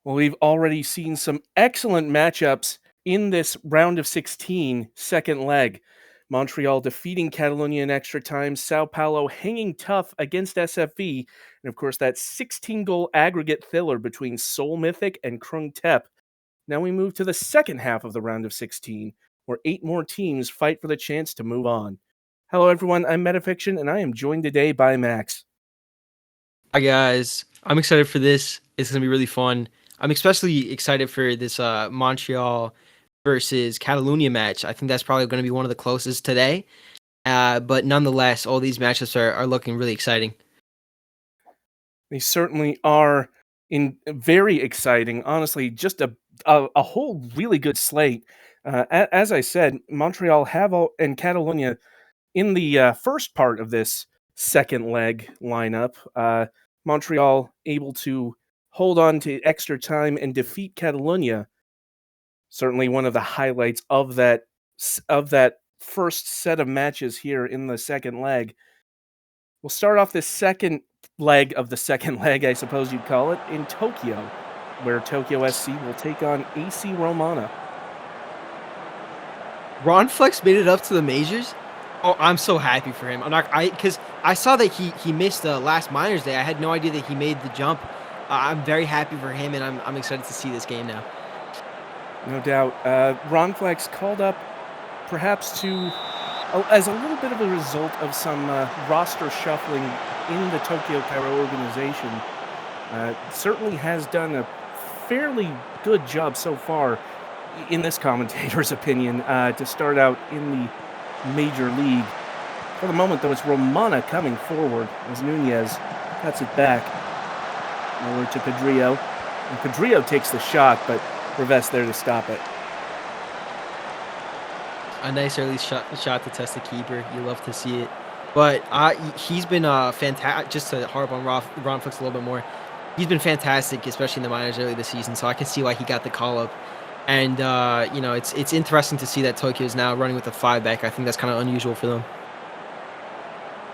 Well, we've already seen some excellent matchups in this round of 16, second leg. Montreal defeating Catalonia in extra time, Sao Paulo hanging tough against SFV, and of course that 16-goal aggregate thriller between Seoul Mythic and Krung Tep. Now we move to the second half of the round of 16, where 8 more teams fight for the chance to move on. Hello everyone, I'm Metafiction, and I am joined today by Max. Hi guys, I'm excited for this. It's gonna be really fun. I'm especially excited for this Montreal versus Catalonia match. I think that's probably going to be one of the closest today. But nonetheless, all these matchups are looking really exciting. They certainly are very exciting. Honestly, just a whole really good slate. As I said, Montreal and Catalonia in the first part of this second leg lineup. Montreal able to hold on to extra time and defeat Catalonia. Certainly one of the highlights of that first set of matches here in the second leg. We'll start off this second leg of the second leg, I suppose you'd call it, in Tokyo, where Tokyo SC will take on AC Romana. Ron Flex made it up to the majors. Oh, I'm so happy for him. Because I saw that he missed the last minors day. I had no idea that he made the jump. I'm very happy for him, and I'm excited to see this game now. No doubt. Ron Flex called up perhaps as a little bit of a result of some roster shuffling in the Tokyo Cairo organization. Certainly has done a fairly good job so far, in this commentator's opinion, to start out in the major league. For the moment, though, it's Romana coming forward as Nunez cuts it back. Over to Pedrillo. And Pedrillo takes the shot, but Reves there to stop it. A nice early shot to test the keeper. You love to see it. But he's been fantastic. Just to harp on Ron Flex a little bit more, he's been fantastic, especially in the minors early this season. So I can see why he got the call up. And it's interesting to see that Tokyo is now running with a 5-back. I think that's kind of unusual for them.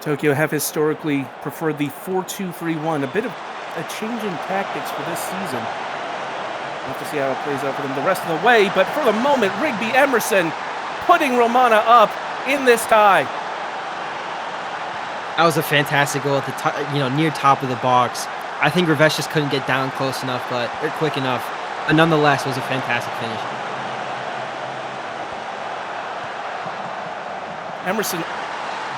Tokyo have historically preferred the 4-2-3-1, a bit of a change in tactics for this season. We'll have to see how it plays out for them the rest of the way, but for the moment, Rigby Emerson putting Romana up in this tie. That was a fantastic goal at the top, near top of the box. I think Reves just couldn't get down close enough, or quick enough. But nonetheless, it was a fantastic finish. Emerson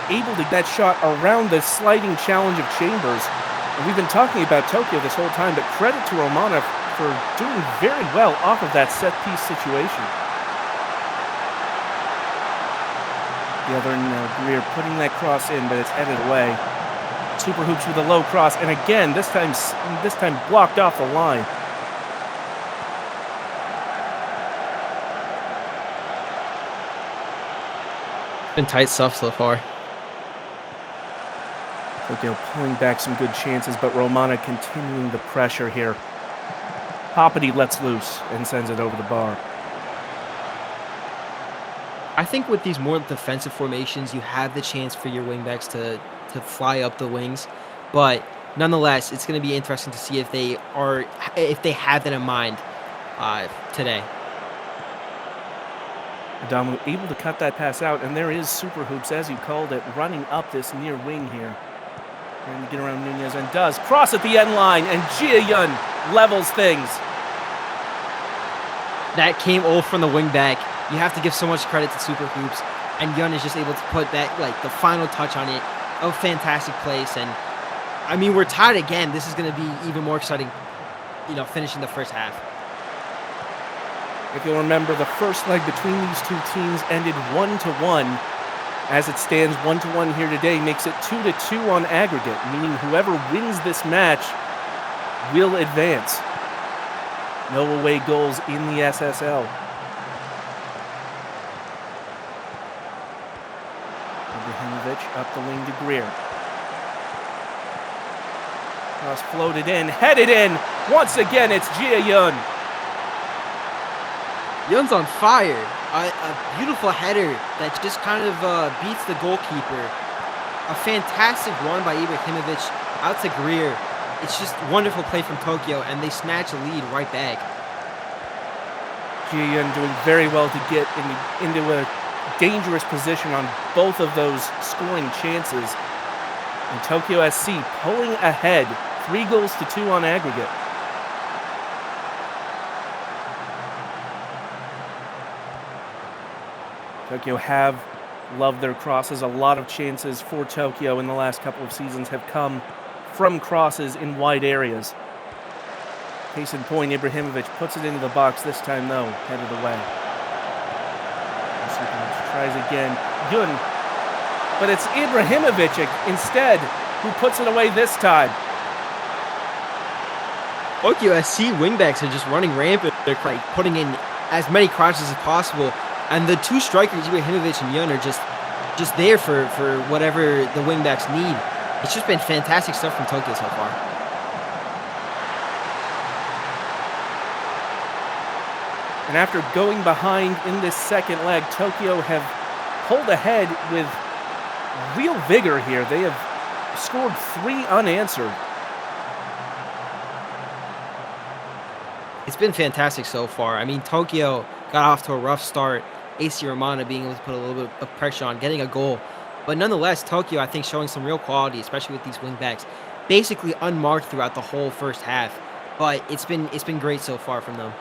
able to get that shot around the sliding challenge of Chambers. And we've been talking about Tokyo this whole time, but credit to Romana for doing very well off of that set-piece situation. The other Greer putting that cross in, but it's headed away. Super Hoops with a low cross, and again, this time blocked off the line. Been tight stuff so far. Tokyo pulling back some good chances, but Romana continuing the pressure here. Hoppity lets loose and sends it over the bar. I think with these more defensive formations, you have the chance for your wingbacks to fly up the wings, but nonetheless, it's going to be interesting to see if they have that in mind today. Adamu able to cut that pass out, and there is Super Hoops, as you called it, running up this near wing here. Trying to get around Nunez, and does. Cross at the end line, and Jia Yun levels things. That came all from the wing back. You have to give so much credit to Super Hoops, and Yun is just able to put that, the final touch on it. A fantastic place, and I mean, we're tied again. This is going to be even more exciting, finishing the first half. If you'll remember, the first leg between these two teams ended 1-1. As it stands, 1-1 here today makes it 2-2 on aggregate, meaning whoever wins this match will advance. No away goals in the SSL. Ibrahimovic up the wing to Greer. Cross floated in, headed in. Once again, it's Jia Yun. Yun's on fire. A beautiful header that just kind of beats the goalkeeper. A fantastic run by Ibrahimovic out to Greer. It's just wonderful play from Tokyo, and they snatch a lead right back. Ji-Yun doing very well to get into a dangerous position on both of those scoring chances. And Tokyo SC pulling ahead, 3-2 on aggregate. Tokyo have loved their crosses. A lot of chances for Tokyo in the last couple of seasons have come from crosses in wide areas. Case in point, Ibrahimovic puts it into the box this time, though, headed away. Tries again. Yun. But it's Ibrahimovic instead who puts it away this time. Tokyo SC wingbacks are just running rampant. They're like putting in as many crosses as possible. And the two strikers, Ibrahimovic and Yun, are just there for whatever the wingbacks need. It's just been fantastic stuff from Tokyo so far. And after going behind in this second leg, Tokyo have pulled ahead with real vigor here. They have scored 3 unanswered. It's been fantastic so far. I mean, Tokyo got off to a rough start. AC Romana being able to put a little bit of pressure on, getting a goal. But nonetheless, Tokyo, I think, showing some real quality, especially with these wingbacks. Basically unmarked throughout the whole first half. But it's been great so far from them.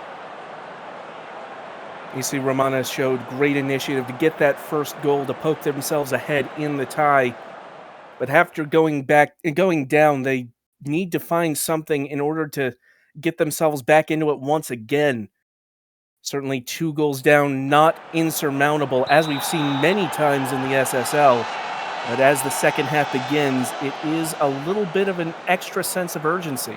AC Romana showed great initiative to get that first goal to poke themselves ahead in the tie. But after going down, they need to find something in order to get themselves back into it once again. Certainly 2 goals down, not insurmountable, as we've seen many times in the SSL. But as the second half begins, it is a little bit of an extra sense of urgency.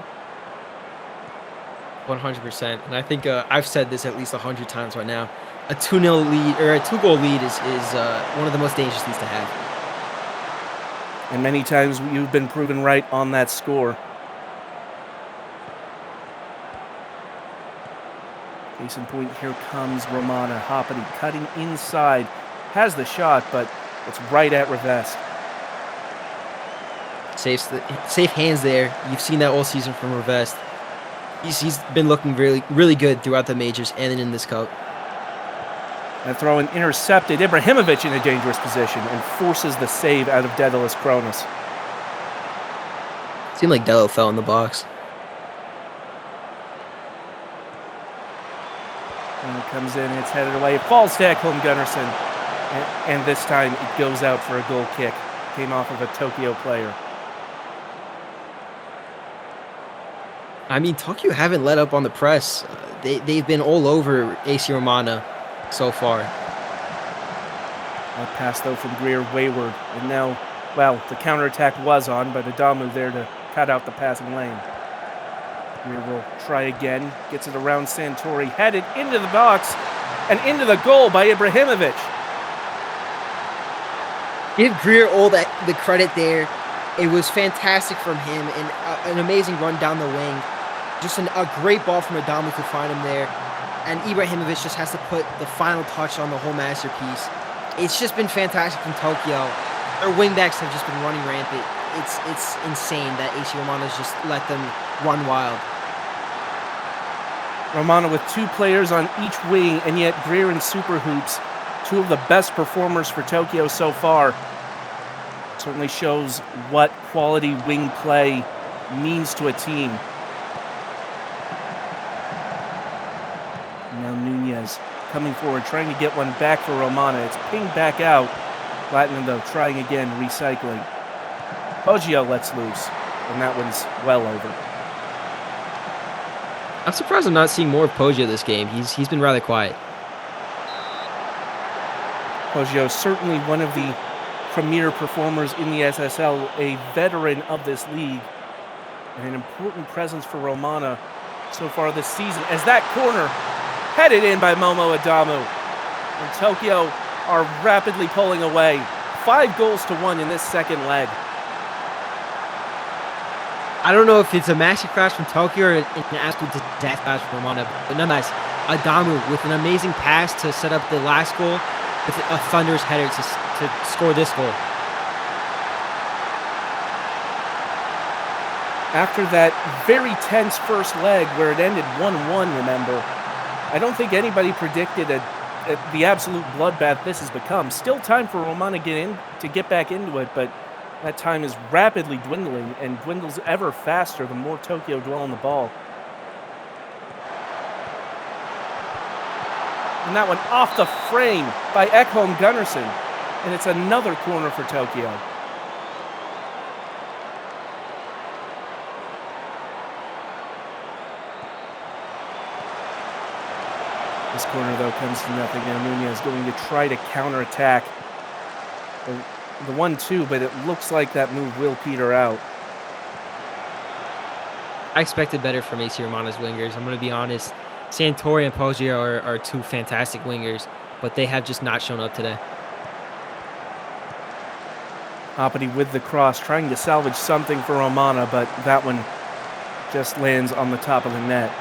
100%. And I think I've said this at least 100 times right now. A 2-0 lead, or a 2-goal lead is one of the most dangerous things to have. And many times you've been proven right on that score. Case in point, here comes Romana. Hoppity cutting inside. Has the shot, but it's right at Revest. Safe hands there. You've seen that all season from Revest. He's been looking really, really good throughout the majors and in this cup. And throw-in intercepted. Ibrahimovic in a dangerous position and forces the save out of Daedalus Cronus. Seemed like Delo fell in the box. And it comes in, it's headed away. It falls to Ekholm Gunnarsson. And this time it goes out for a goal kick. Came off of a Tokyo player. I mean, Tokyo haven't let up on the press. They've been all over AC Romana so far. That pass, though, from Greer wayward. And now, well, the counterattack was on, but Adamu there to cut out the passing lane. Greer will try again. Gets it around Santori. Headed into the box and into the goal by Ibrahimovic. Give Greer all the credit there. It was fantastic from him, and an amazing run down the wing. Just a great ball from Adamu to find him there. And Ibrahimovic just has to put the final touch on the whole masterpiece. It's just been fantastic from Tokyo. Their wingbacks have just been running rampant. It's insane that AC Romana has just let them run wild. Romana with 2 players on each wing, and yet Greer and Super Hoops, 2 of the best performers for Tokyo so far. Certainly shows what quality wing play means to a team. Now Nunez coming forward, trying to get one back for Romana. It's pinged back out. Platinum, though, trying again, recycling. Poggio lets loose, and that one's well over. I'm surprised I'm not seeing more of Poggio this game. He's been rather quiet. Poggio, certainly one of the premier performers in the SSL, a veteran of this league, and an important presence for Romana so far this season. As that corner headed in by Momo Adamu, and Tokyo are rapidly pulling away. 5-1 in this second leg. I don't know if it's a masterclass from Tokyo or an absolute disaster from Romana, but nonetheless, Adamu with an amazing pass to set up the last goal, with a thunderous header to score this goal. After that very tense first leg where it ended 1-1, remember, I don't think anybody predicted the absolute bloodbath this has become. Still time for Roman to get back into it, but that time is rapidly dwindling and dwindles ever faster the more Tokyo dwell on the ball. And that one off the frame by Ekholm Gunnarsson, and it's another corner for Tokyo. This corner, though, comes to nothing. Now Nunez going to try to counterattack the 1-2, but it looks like that move will peter out. I expected better from AC Romano's wingers. I'm going to be honest. Santori and Poggio are two fantastic wingers, but they have just not shown up today. Hoppity with the cross, trying to salvage something for Romana, but that one just lands on the top of the net.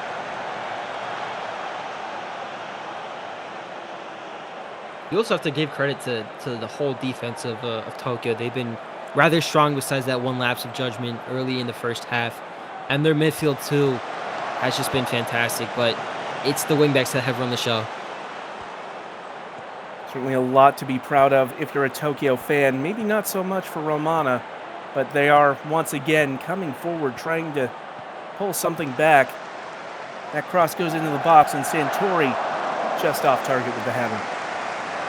You also have to give credit to the whole defense of Tokyo. They've been rather strong besides that one lapse of judgment early in the first half. And their midfield, too, has just been fantastic. But it's the wingbacks that have run the show. Certainly a lot to be proud of if you're a Tokyo fan. Maybe not so much for Romana, but they are once again coming forward, trying to pull something back. That cross goes into the box, and Santori just off target with the header.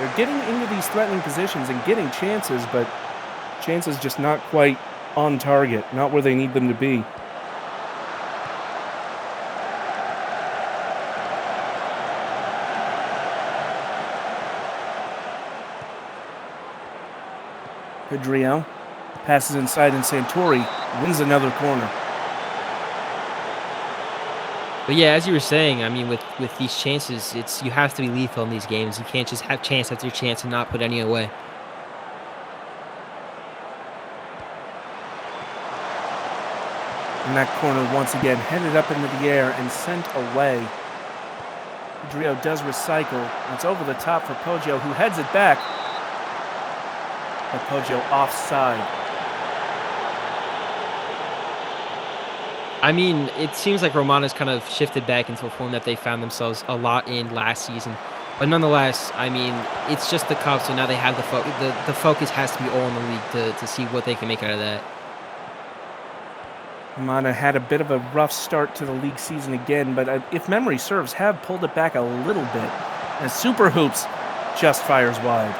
They're getting into these threatening positions and getting chances, but chances just not quite on target, not where they need them to be. Pedriel passes inside, and Santori wins another corner. But yeah, as you were saying, I mean, with these chances, you have to be lethal in these games. You can't just have chance after chance and not put any away. And that corner once again headed up into the air and sent away. Pedriel does recycle. It's over the top for Poggio, who heads it back. But Poggio offside. I mean, it seems like Romana's kind of shifted back into a form that they found themselves a lot in last season. But nonetheless, I mean, it's just the Cup, so now they have the focus has to be all in the league to see what they can make out of that. Romana had a bit of a rough start to the league season again, but if memory serves, have pulled it back a little bit. And Super Hoops just fires wide.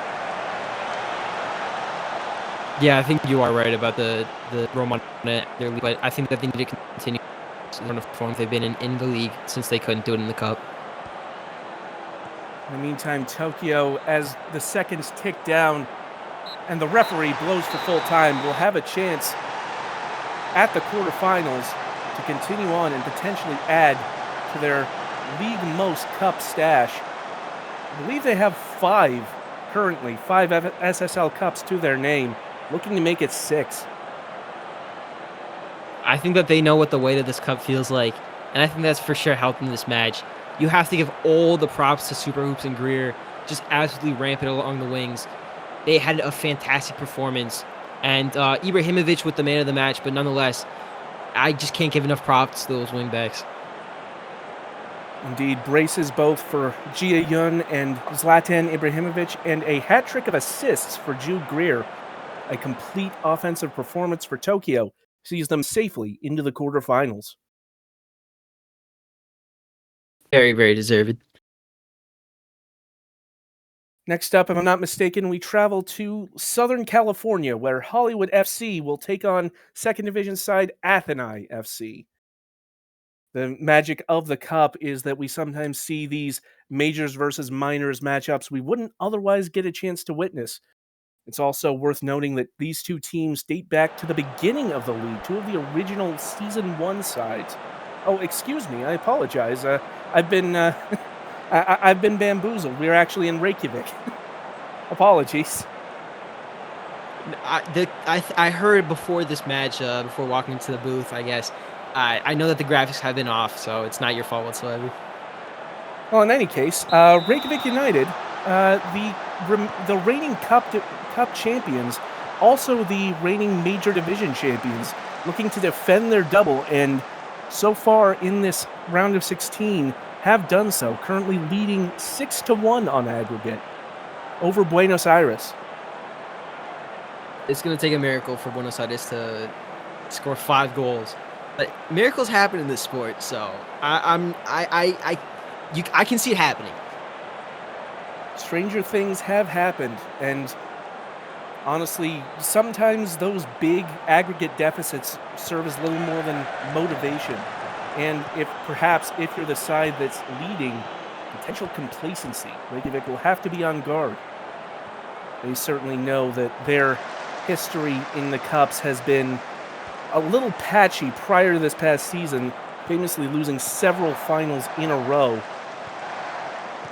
Yeah, I think you are right about the Romana, but I think that they need to continue on the form they've been in the league since they couldn't do it in the Cup. In the meantime, Tokyo, as the seconds tick down and the referee blows for full time, will have a chance at the quarterfinals to continue on and potentially add to their league most cup stash. I believe they have currently five SSL Cups to their name, looking to make it 6. I think that they know what the weight of this cup feels like, and I think that's for sure helping this match. You have to give all the props to Super Hoops and Greer, just absolutely rampant along the wings. They had a fantastic performance, and Ibrahimovic with the man of the match, but nonetheless, I just can't give enough props to those wingbacks. Indeed, braces both for Jia Yun and Zlatan Ibrahimovic, and a hat trick of assists for Jude Greer. A complete offensive performance for Tokyo sees them safely into the quarterfinals. Very, very deserved. Next up, if I'm not mistaken, we travel to Southern California, where Hollywood FC will take on second division side Athenai FC. The magic of the Cup is that we sometimes see these majors versus minors matchups we wouldn't otherwise get a chance to witness. It's also worth noting that these two teams date back to the beginning of the league, two of the original Season 1 sides. Oh, excuse me, I apologize. I've been I've been bamboozled. We're actually in Reykjavik. Apologies. I heard before this match, before walking into the booth, I guess. I know that the graphics have been off, so it's not your fault whatsoever. Well, in any case, Reykjavik United, the reigning Cup champions, also the reigning Major Division champions, looking to defend their double, and so far in this round of 16 have done so, currently leading 6-1 on aggregate over Buenos Aires. It's going to take a miracle for Buenos Aires to score 5 goals. But miracles happen in this sport, so I can see it happening. Stranger things have happened, and honestly, sometimes those big aggregate deficits serve as little more than motivation. And if you're the side that's leading, potential complacency, Reykjavik will have to be on guard. They certainly know that their history in the Cups has been a little patchy prior to this past season, famously losing several finals in a row.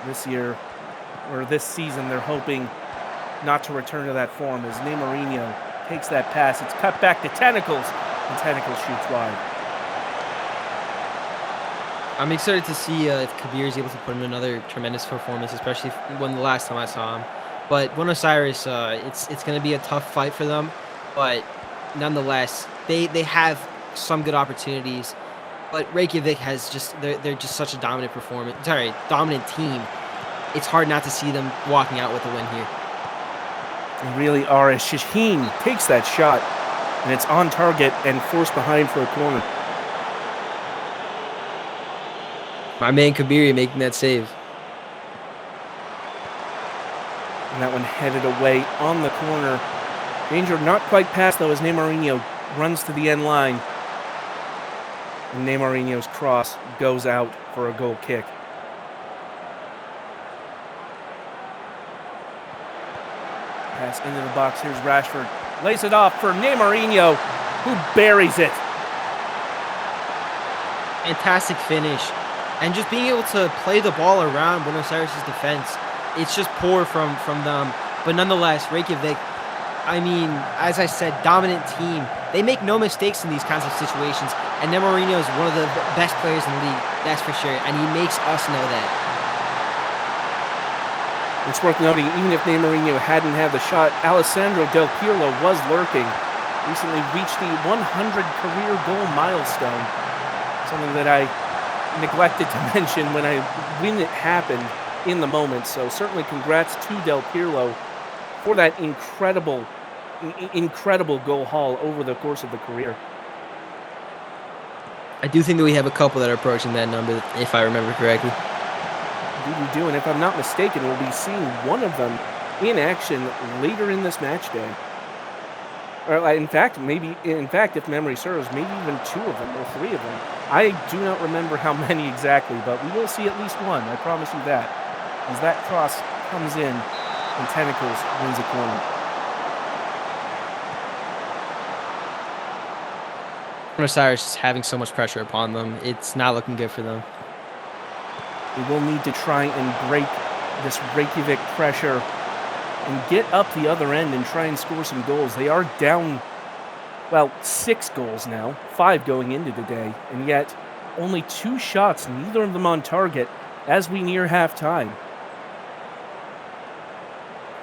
This season, they're hoping not to return to that form as Neymar takes that pass. It's cut back to Tentacles, and Tentacles shoots wide. I'm excited to see if Kabir is able to put in another tremendous performance, especially when the last time I saw him. But Buenos Aires, it's going to be a tough fight for them, but nonetheless, they have some good opportunities. But Reykjavik has they're just such a dominant team. It's hard not to see them walking out with a win here. They really are, as Shaheen takes that shot, and it's on target and forced behind for a corner. My man Kabiri making that save. And that one headed away on the corner. Danger not quite past, though, as Neymar runs to the end line. And Neymar's cross goes out for a goal kick. Pass into the box. Here's Rashford. Lays it off for Neymar, who buries it. Fantastic finish. And just being able to play the ball around Buenos Aires' defense, it's just poor from them. But nonetheless, Reykjavik, I mean, as I said, dominant team. They make no mistakes in these kinds of situations. And Neymar is one of the best players in the league, that's for sure. And he makes us know that. It's worth noting, even if Neymar hadn't had the shot, Alessandro Del Pirlo was lurking. Recently reached the 100 career goal milestone. Something that I neglected to mention when it happened in the moment. So certainly congrats to Del Pirlo for that incredible goal haul over the course of the career. I do think that we have a couple that are approaching that number, if I remember correctly. Indeed we do, and if I'm not mistaken, we'll be seeing one of them in action later in this match day. Or in fact, if memory serves, maybe even 2 of them or 3 of them. I do not remember how many exactly, but we will see at least one, I promise you that, as that cross comes in and Tentacles wins a corner. Buenos Aires is having so much pressure upon them. It's not looking good for them. They will need to try and break this Reykjavik pressure and get up the other end and try and score some goals. They are down, 6 goals now, 5 going into today, and yet only 2 shots, neither of them on target, as we near halftime.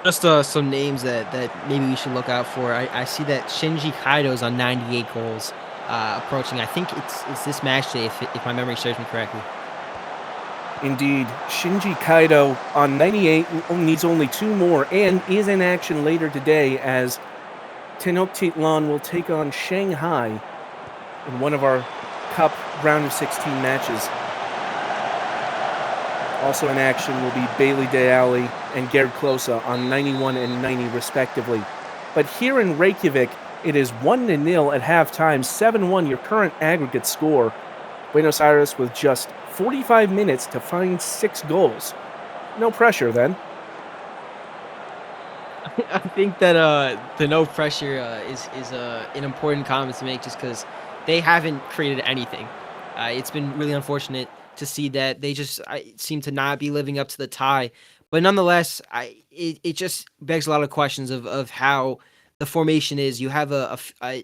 Just some names that maybe we should look out for. I see that Shinji Kaido's on 98 goals approaching. I think it's this match day, if my memory serves me correctly. Indeed, Shinji Kaido on 98 needs only 2 more and is in action later today as Tenochtitlan will take on Shanghai in one of our Cup round of 16 matches. Also in action will be Bailey Deali and Gerd Klose on 91 and 90 respectively. But here in Reykjavik, it is 1-0 at halftime, 7-1 your current aggregate score. Buenos Aires with just 45 minutes to find 6 goals. No pressure then. I think that the no pressure is an important comment to make, just because they haven't created anything. It's been really unfortunate to see that they just seem to not be living up to the tie. But nonetheless, it just begs a lot of questions of how the formation is. You have a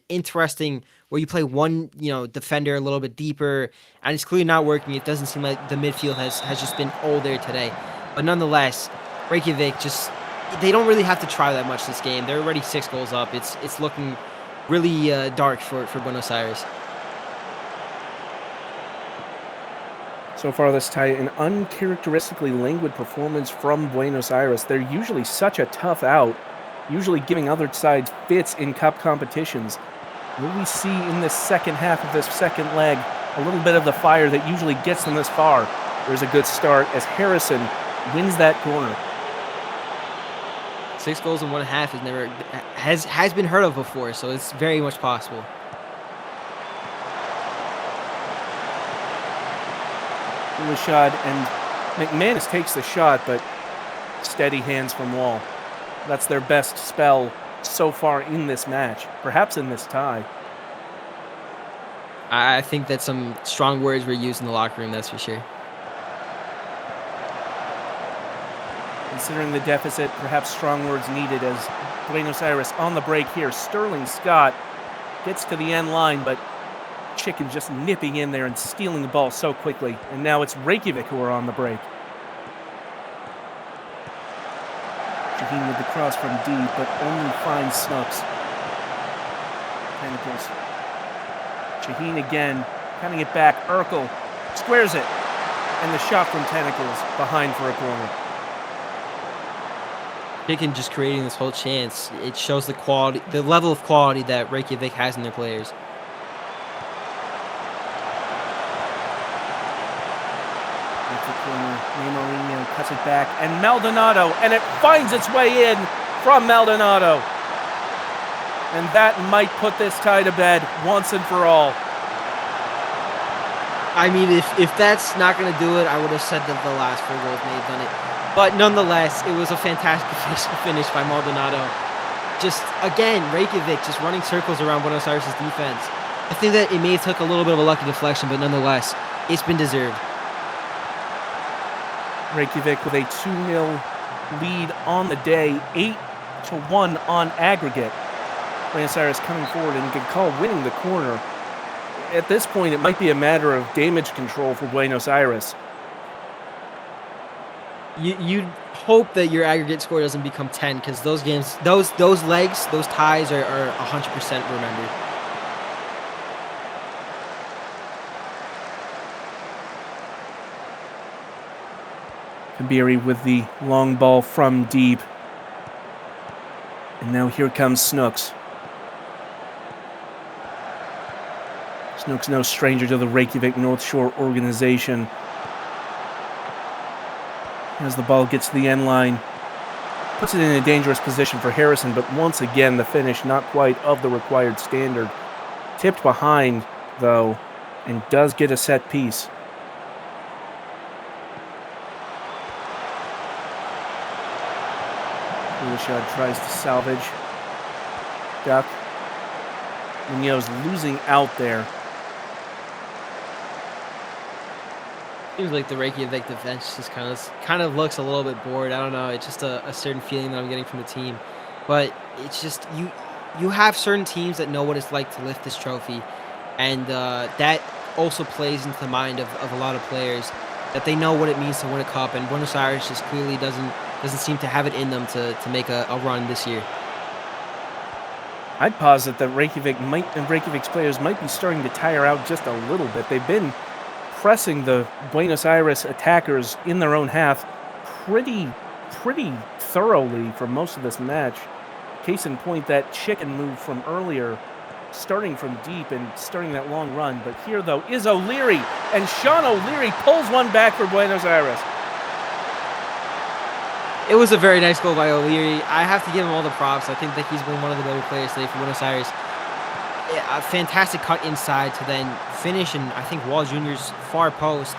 interesting where you play one defender a little bit deeper, and it's clearly not working. It doesn't seem like the midfield has just been all there today. But nonetheless, Reykjavik they don't really have to try that much this game. They're already 6 goals up. It's looking really dark for Buenos Aires. So far this tie, an uncharacteristically languid performance from Buenos Aires. They're usually such a tough out, usually giving other sides fits in cup competitions. Will we see in this second half of this second leg a little bit of the fire that usually gets them this far? There's a good start as Harrison wins that corner. 6 goals in 1.5 has been heard of before, so it's very much possible. Shot, and McManus takes the shot, but steady hands from Wall. That's their best spell so far in this match, perhaps in this tie. I think that some strong words were used in the locker room, that's for sure. Considering the deficit, perhaps strong words needed as Buenos Aires on the break here. Sterling Scott gets to the end line, but Chicken just nipping in there and stealing the ball so quickly. And now it's Reykjavik who are on the break. Shaheen with the cross from deep, but only finds Snooks. Tentacles. Shaheen again, cutting it back. Urkel squares it. And the shot from Tentacles behind for a corner. Chicken just creating this whole chance. It shows the quality, the level of quality that Reykjavik has in their players. Mourinho cuts it back, and Maldonado, and it finds its way in from Maldonado. And that might put this tie to bed once and for all. I mean, if that's not going to do it, I would have said that the last 4 goals may have done it. But nonetheless, it was a fantastic finish by Maldonado. Just, again, Reykjavik just running circles around Buenos Aires' defense. I think that it may have took a little bit of a lucky deflection, but nonetheless, it's been deserved. Reykjavik with a 2-0 lead on the day, 8-1 on aggregate. Buenos Aires coming forward and Gakal winning the corner. At this point, it might be a matter of damage control for Buenos Aires. You hope that your aggregate score doesn't become 10, because those games, those legs, those ties are 100% remembered. Kabiri with the long ball from deep. And now here comes Snooks. Snooks no stranger to the Reykjavik North Shore organization. As the ball gets to the end line, puts it in a dangerous position for Harrison, but once again the finish not quite of the required standard. Tipped behind, though, and does get a set piece. Ulishad tries to salvage. Duck. Munoz losing out there. Seems like the Reykjavik defense just kind of looks a little bit bored. I don't know. It's just a certain feeling that I'm getting from the team. But it's just you have certain teams that know what it's like to lift this trophy, and that also plays into the mind of a lot of players, that they know what it means to win a cup. And Buenos Aires just clearly doesn't seem to have it in them to make a run this year. I'd posit that Reykjavik's players might be starting to tire out just a little bit. They've been pressing the Buenos Aires attackers in their own half pretty thoroughly for most of this match. Case in point, that chicken move from earlier, starting from deep and starting that long run. But here, though, is O'Leary, and Sean O'Leary pulls one back for Buenos Aires. It was a very nice goal by O'Leary. I have to give him all the props. I think that he's been one of the better players today for Buenos Aires. A fantastic cut inside to then finish in, I think, Wall Jr.'s far post.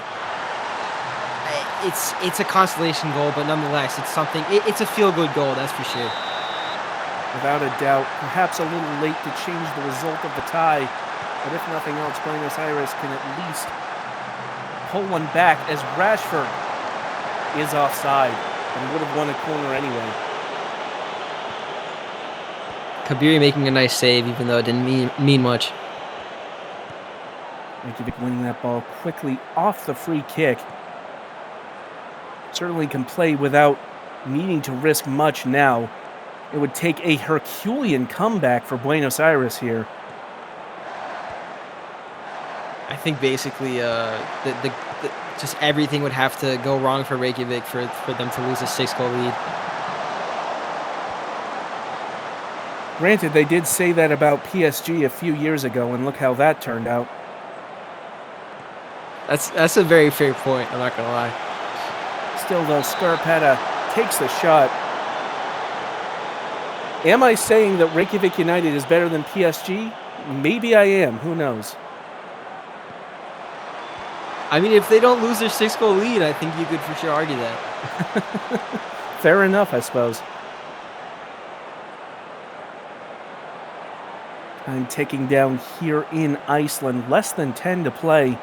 It's a consolation goal, but nonetheless, it's something. It's a feel-good goal, that's for sure. Without a doubt, perhaps a little late to change the result of the tie, but if nothing else, Buenos Aires can at least pull one back as Rashford is offside and would have won a corner anyway. Kabiri making a nice save, even though it didn't mean much. Reykjavik winning that ball quickly off the free kick. Certainly can play without needing to risk much now. It would take a Herculean comeback for Buenos Aires here. I think basically just everything would have to go wrong for Reykjavik for them to lose a 6-goal lead. Granted, they did say that about PSG a few years ago, and look how that turned out. That's a very fair point, I'm not going to lie. Still, though, Scarpetta takes the shot. Am I saying that Reykjavik United is better than PSG? Maybe I am. Who knows? I mean, if they don't lose their 6-goal lead, I think you could for sure argue that. Fair enough, I suppose. I'm ticking down here in Iceland. Less than 10 to play.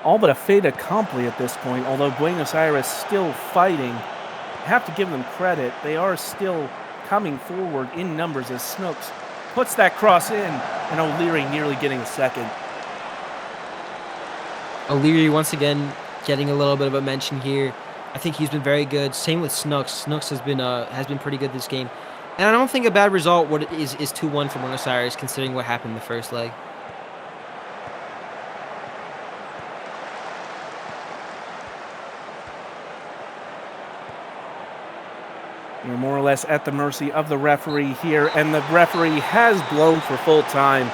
All but a fait accompli at this point, although Buenos Aires still fighting. I have to give them credit. They are still coming forward in numbers as Snooks puts that cross in, and O'Leary nearly getting a second. O'Leary once again getting a little bit of a mention here. I think he's been very good. Same with Snooks. Snooks has been pretty good this game. And I don't think a bad result is 2-1 for Buenos Aires considering what happened in the first leg. You're more or less at the mercy of the referee here, and the referee has blown for full time.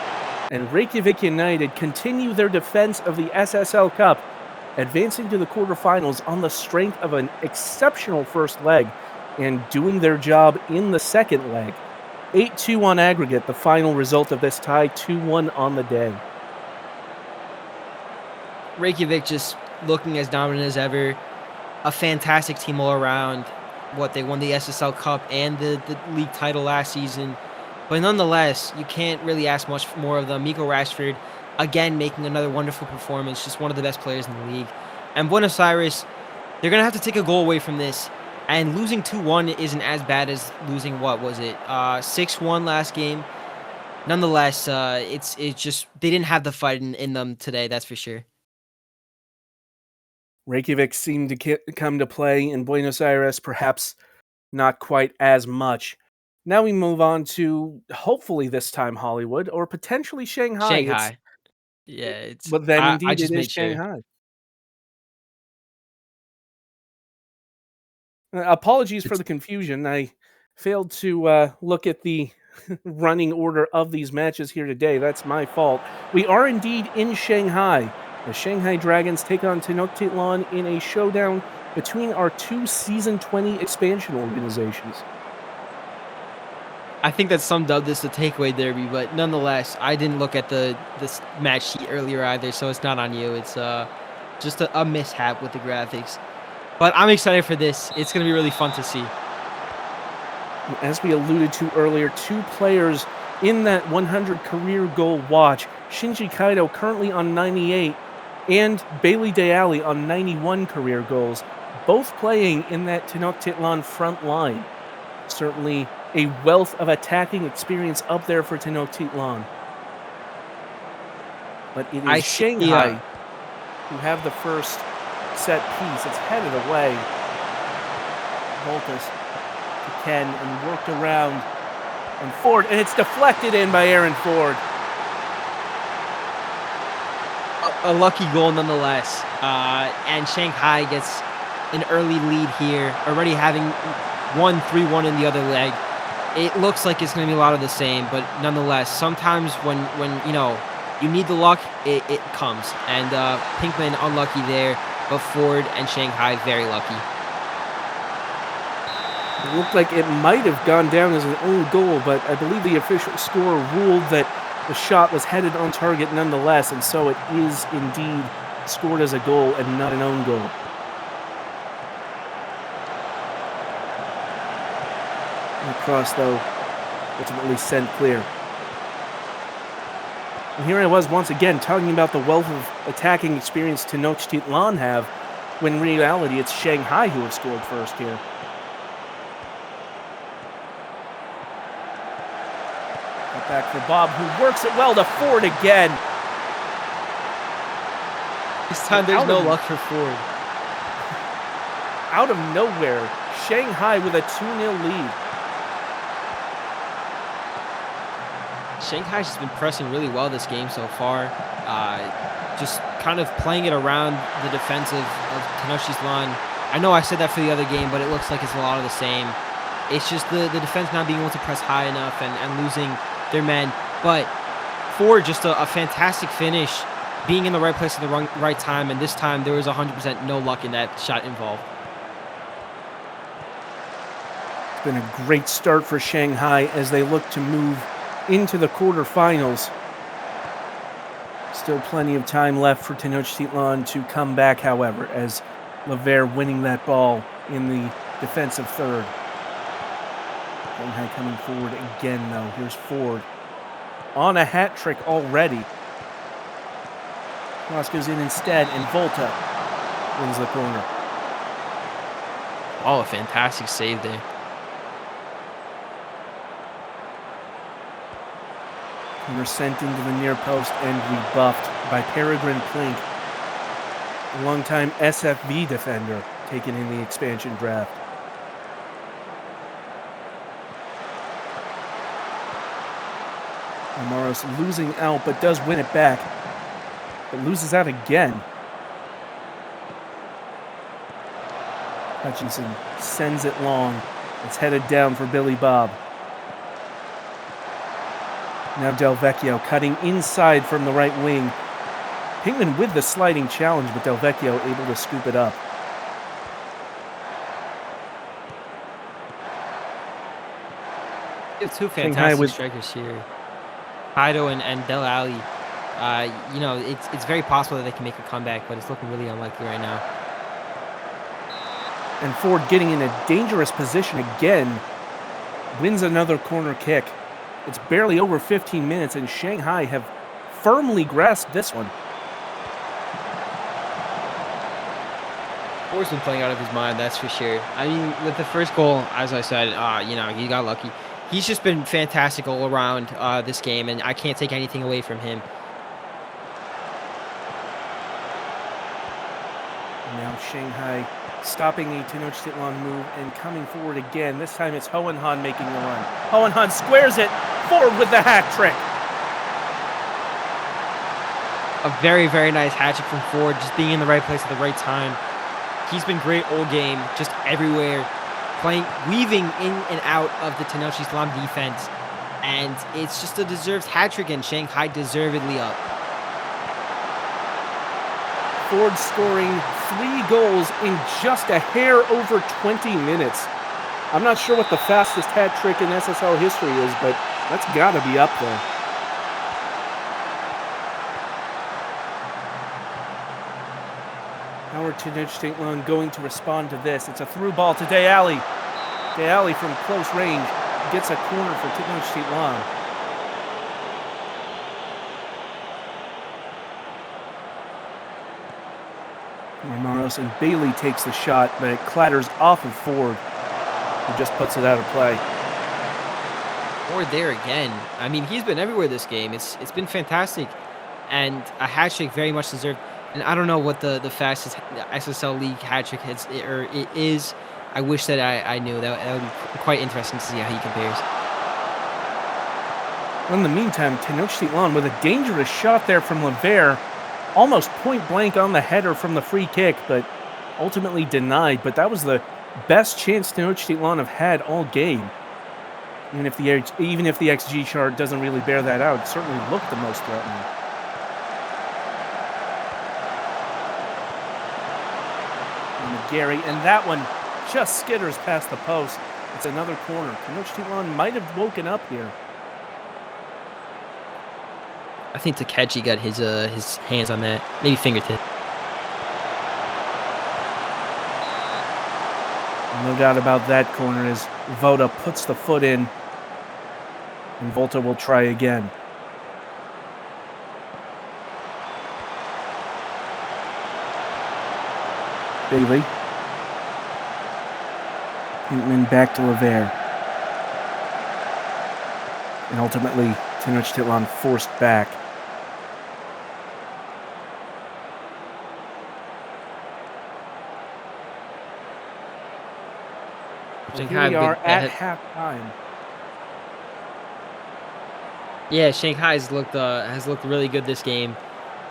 And Reykjavik United continue their defense of the SSL Cup, advancing to the quarterfinals on the strength of an exceptional first leg and doing their job in the second leg. 8-2 on aggregate, the final result of this tie, 2-1 on the day. Reykjavik just looking as dominant as ever. A fantastic team all around. They won the SSL Cup and the league title last season. But nonetheless, you can't really ask much more of them. Miko Rashford, again, making another wonderful performance. Just one of the best players in the league. And Buenos Aires, they're going to have to take a goal away from this. And losing 2-1 isn't as bad as losing, 6-1 last game. Nonetheless, it's just, they didn't have the fight in them today, that's for sure. Reykjavik seemed to come to play in Buenos Aires, perhaps not quite as much. Now we move on to, hopefully this time, Hollywood, or potentially Shanghai. Shanghai. But then, I indeed, just it is made sure. Shanghai. Apologies for the confusion. I failed to look at the running order of these matches here today. That's my fault. We are indeed in Shanghai. The Shanghai Dragons take on Tenochtitlan in a showdown between our two Season 20 expansion organizations. I think that summed up this the takeaway derby, but nonetheless, I didn't look at this match sheet earlier either, so it's not on you. It's just a mishap with the graphics. But I'm excited for this. It's going to be really fun to see. As we alluded to earlier, two players in that 100 career goal watch. Shinji Kaido currently on 98 and Bailey Deali on 91 career goals, both playing in that Tenochtitlan front line. Certainly a wealth of attacking experience up there for Tenochtitlan. But it is Shanghai who have the first set piece. It's headed away. Voltus to Ken and worked around and Ford, and it's deflected in by Aaron Ford. A lucky goal nonetheless. And Shanghai gets an early lead here, already having won 3-1 in the other leg. It looks like it's going to be a lot of the same, but nonetheless, sometimes when you need the luck, it comes. And Pinkman unlucky there, but Ford and Shanghai very lucky. It looked like it might have gone down as an own goal, but I believe the official score ruled that the shot was headed on target nonetheless, and so it is indeed scored as a goal and not an own goal. The cross, though, ultimately sent clear. And here I was once again talking about the wealth of attacking experience Tenochtitlan have, when in reality it's Shanghai who have scored first here. Got back for Bob, who works it well to Ford again. This time there's no luck for Ford. Out of nowhere, Shanghai with a 2-0 lead. Shanghai's just been pressing really well this game so far. Just kind of playing it around the defense of Tenochtitlan. I know I said that for the other game, but it looks like it's a lot of the same. It's just the defense not being able to press high enough and losing their men. But Ford, just a fantastic finish, being in the right place at the right time, and this time there was 100% no luck in that shot involved. It's been a great start for Shanghai as they look to move into the quarterfinals. Still plenty of time left for Tenochtitlan to come back, however, as Lever winning that ball in the defensive third. Shanghai coming forward again, though. Here's Ford. On a hat trick already. Cross goes in instead, and Volta wins the corner. Oh, a fantastic save there. Corner sent into the near post and rebuffed by Peregrine Plink, a longtime SFV defender taken in the expansion draft. Amaros losing out, but does win it back. But loses out again. Hutchinson sends it long. It's headed down for Billy Bob. Now Del Vecchio cutting inside from the right wing. Pinkman with the sliding challenge, but Del Vecchio able to scoop it up. We have two fantastic strikers here, Kaido and Del Ali. You know, it's very possible that they can make a comeback, but it's looking really unlikely right now. And Ford getting in a dangerous position again, wins another corner kick. It's barely over 15 minutes, and Shanghai have firmly grasped this one. Ford's been playing out of his mind, that's for sure. I mean, with the first goal, as I said, you know, he got lucky. He's just been fantastic all around this game, and I can't take anything away from him. Now Shanghai stopping a Tenochtitlan move and coming forward again. This time it's Hohenhan making the run. Hohenhan squares it forward with the hat trick. A very, very nice hat trick from Ford, just being in the right place at the right time. He's been great all game, just everywhere, weaving in and out of the Tenochtitlan defense. And it's just a deserved hat trick, and Shanghai deservedly up. Ford scoring 3 goals in just a hair over 20 minutes. I'm not sure what the fastest hat trick in SSL history is, but that's got to be up there. How are Tenochtitlan going to respond to this? It's a through ball to De Ali. De Ali from close range gets a corner for Tenochtitlan. Amaros and Bailey takes the shot, but it clatters off of Ford, who just puts it out of play. Ford there again. I mean, he's been everywhere this game. It's been fantastic, and a hat trick very much deserved. And I don't know what the fastest SSL League hat trick is. I wish that I knew. That would be quite interesting to see how he compares. In the meantime, Tenochtitlan with a dangerous shot there from Lever, almost point blank on the header from the free kick, but ultimately denied. But that was the best chance Tenochtitlan have had all game. Even if the XG chart doesn't really bear that out, it certainly looked the most threatening. And Gary, and that one just skitters past the post. It's another corner. Tenochtitlan might have woken up here. I think Takechi got his hands on that, maybe fingertip. No doubt about that corner as Voda puts the foot in, and Volta will try again. Bailey. Pinkman back to Lever. And ultimately, Tenochtitlan forced back. Here we are at halftime. Yeah, Shanghai has looked really good this game.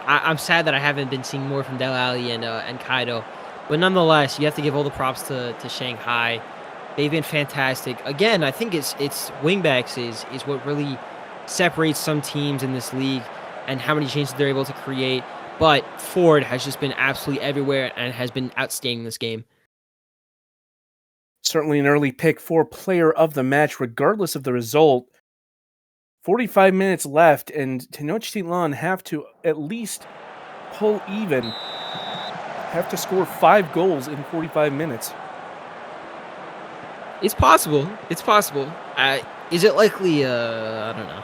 I'm sad that I haven't been seeing more from Del Alli and Kaido, but nonetheless, you have to give all the props to Shanghai. They've been fantastic. Again, I think it's wingbacks is what really separates some teams in this league and how many chances they're able to create. But Ford has just been absolutely everywhere and has been outstanding this game. Certainly an early pick for player of the match, regardless of the result. 45 minutes left, and Tenochtitlan have to at least pull even, have to score 5 goals in 45 minutes. It's possible. It's possible. Is it likely? I don't know.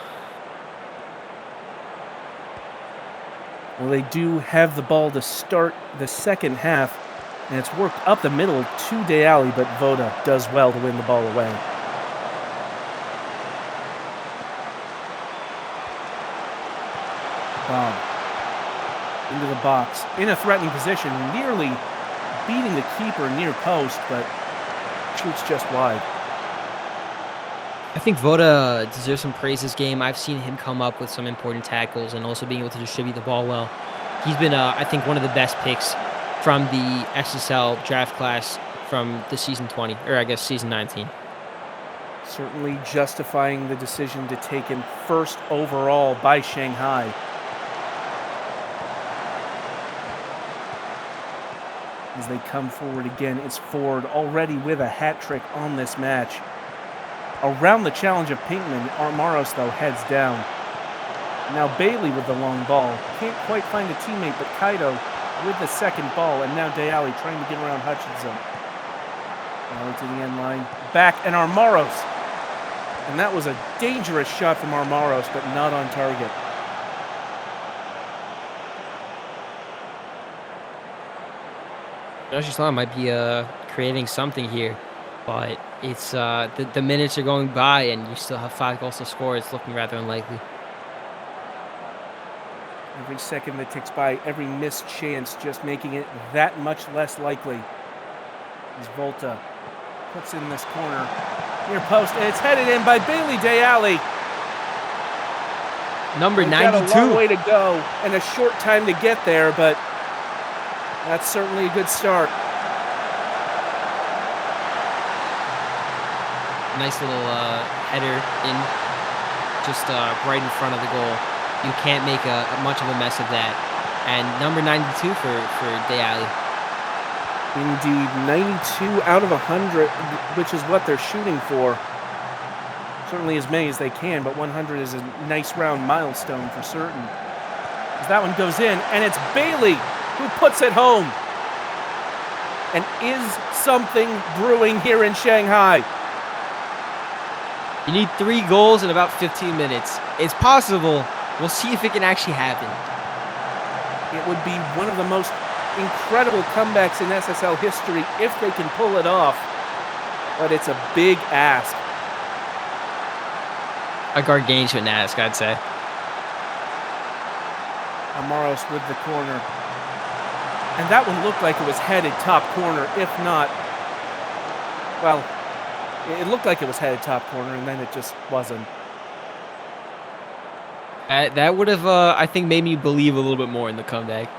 Well, they do have the ball to start the second half, and it's worked up the middle to De Ali, but Voda does well to win the ball away. Bob into the box, in a threatening position, nearly beating the keeper near post, but shoots just wide. I think Voda deserves some praise this game. I've seen him come up with some important tackles and also being able to distribute the ball well. He's been, I think, one of the best picks from the SSL draft class from the season 20, or I guess season 19. Certainly justifying the decision to take him first overall by Shanghai. As they come forward again, it's Ford already with a hat trick on this match. Around the challenge of Pinkman, Armaros, though, heads down. Now Bailey with the long ball. Can't quite find a teammate, but Kaido with the second ball, and now De Ali trying to get around Hutchinson. Ali to the end line. Back, and Armaros. And that was a dangerous shot from Armaros, but not on target. Islam might be creating something here, but it's the minutes are going by and you still have 5 goals to score. It's looking rather unlikely. Every second that ticks by, every missed chance, just making it that much less likely. As Volta puts in this corner near post, and it's headed in by Bailey De Ali. Number 92. Got a long way to go and a short time to get there, but that's certainly a good start. Nice little header in, just right in front of the goal. You can't make much of a mess of that. And number 92 for De Ali. Indeed, 92 out of 100, which is what they're shooting for. Certainly as many as they can, but 100 is a nice round milestone for certain. As that one goes in, and it's Bailey who puts it home. And is something brewing here in Shanghai? You need 3 goals in about 15 minutes. It's possible. We'll see if it can actually happen. It would be one of the most incredible comebacks in SSL history if they can pull it off. But it's a big ask. A gargantuan ask, I'd say. Amaros with the corner. And that one looked like it was headed top corner, if not... Well, it looked like it was headed top corner, and then it just wasn't. That would have, I think, made me believe a little bit more in the comeback.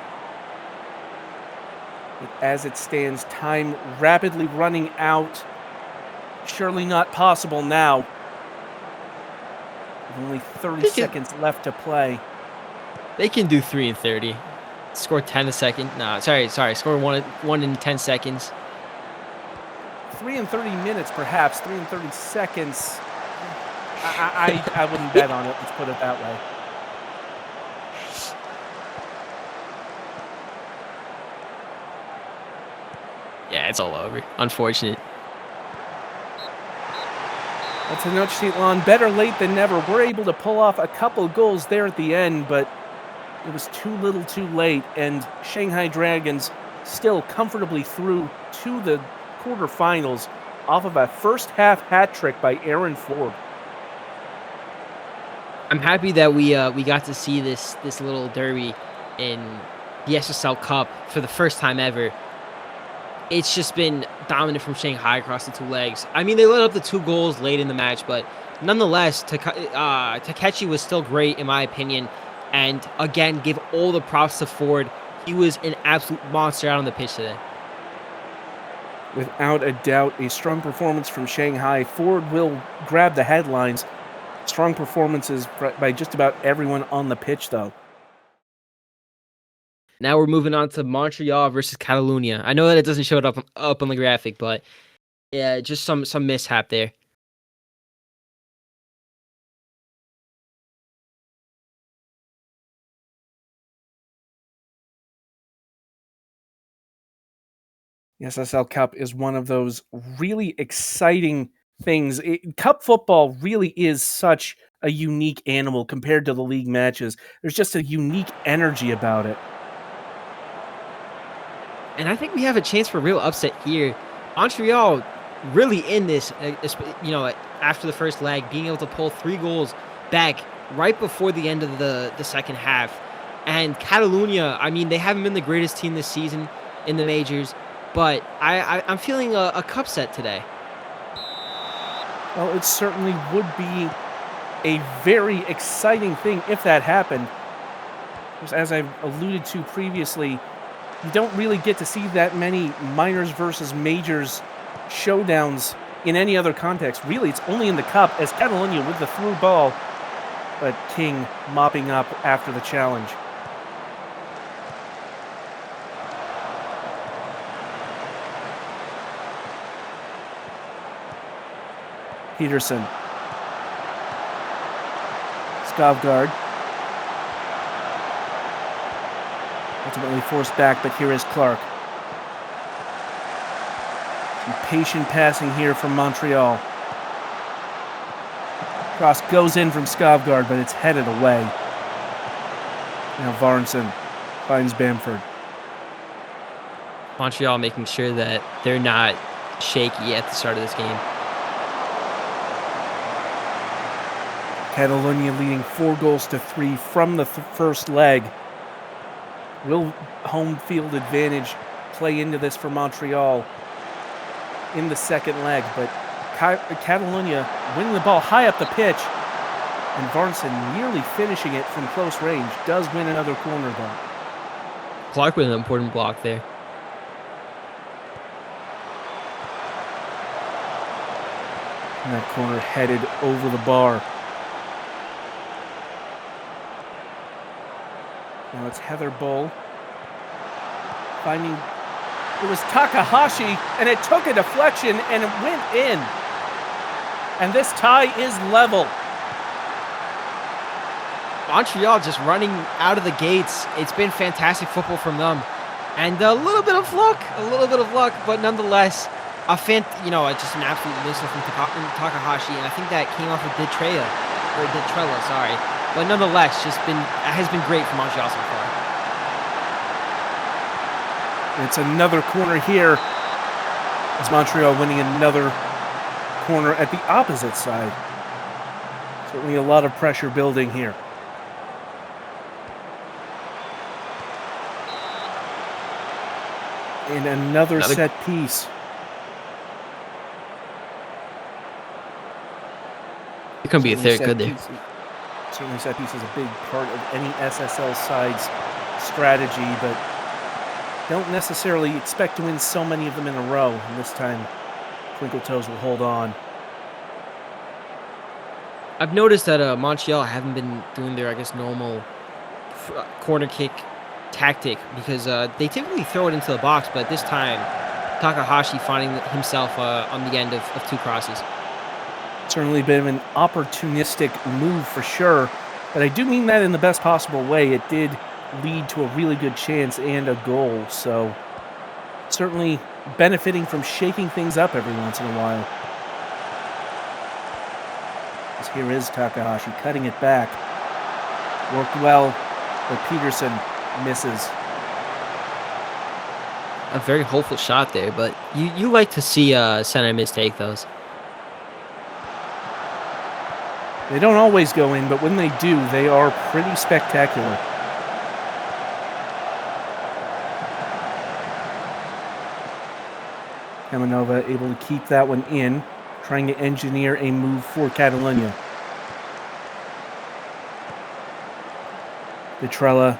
As it stands, time rapidly running out. Surely not possible now. With only 30 seconds left to play. They can do 3 in 30. Score 10 a second. No, sorry. Score 1 in 10 seconds. 3 in 30 minutes, perhaps. 3 in 30 seconds. I wouldn't bet on it. Let's put it that way. Yeah, it's all over. Unfortunate. Well, Tenochtitlan, better late than never. We're able to pull off a couple goals there at the end, but it was too little too late, and Shanghai Dragons still comfortably through to the quarterfinals off of a first half hat trick by Aaron Ford. I'm happy that we got to see this little derby in the SSL Cup for the first time ever. It's just been dominant from Shanghai across the 2 legs. I mean, they let up the 2 goals late in the match, but Nonetheless, Takechi was still great in my opinion, and again, give all the props to Ford. He was an absolute monster out on the pitch today. Without a doubt, a strong performance from Shanghai. Ford will grab the headlines. Strong performances by just about everyone on the pitch, though. Now we're moving on to Montreal versus Catalunya. I know that it doesn't show it up on the graphic, but yeah, just some mishap there. The SSL Cup is one of those really exciting things. Cup football really is such a unique animal compared to the league matches. There's just a unique energy about it. And I think we have a chance for a real upset here. Montreal really in this, after the first leg, being able to pull 3 goals back right before the end of the second half. And Catalunya, I mean, they haven't been the greatest team this season in the majors, but I'm feeling a cup set today. Well, it certainly would be a very exciting thing if that happened. As I've alluded to previously, you don't really get to see that many minors versus majors showdowns in any other context. Really, it's only in the Cup, as Catalunya with the through ball, but King mopping up after the challenge. Peterson. Skavgard. Ultimately forced back, but here is Clark. Some patient passing here from Montreal. Cross goes in from Skavgard, but it's headed away. Now Varnson finds Bamford. Montreal making sure that they're not shaky at the start of this game. Catalunya leading 4-3 from the first leg. Will home field advantage play into this for Montreal in the second leg? But Catalunya winning the ball high up the pitch, and Varnson nearly finishing it from close range. Does win another corner, though. Clark with an important block there. And that corner headed over the bar. Now it's Heather Bull finding, it was Takahashi, and it took a deflection and it went in. And this tie is level. Montreal just running out of the gates. It's been fantastic football from them. And a little bit of luck, but nonetheless, just an absolute missile from Takahashi. And I think that came off of Detrella, sorry. But nonetheless, has been great for Montreal so far. It's another corner here, as Montreal winning another corner at the opposite side. Certainly a lot of pressure building here. And another set piece. It could be a third, could there? Certainly set piece is a big part of any SSL side's strategy, but don't necessarily expect to win so many of them in a row. And this time, Twinkle Toes will hold on. I've noticed that Montreal haven't been doing their, normal corner kick tactic, because they typically throw it into the box, but this time, Takahashi finding himself on the end of 2 crosses. Certainly been an opportunistic move for sure, but I do mean that in the best possible way. It did lead to a really good chance and a goal, so certainly benefiting from shaking things up every once in a while. As here is Takahashi cutting it back. Worked well, but Peterson misses. A very hopeful shot there, but you like to see center mistake those. They don't always go in, but when they do, they are pretty spectacular. Kamanova able to keep that one in. trying to engineer a move for Catalunya. Petrella,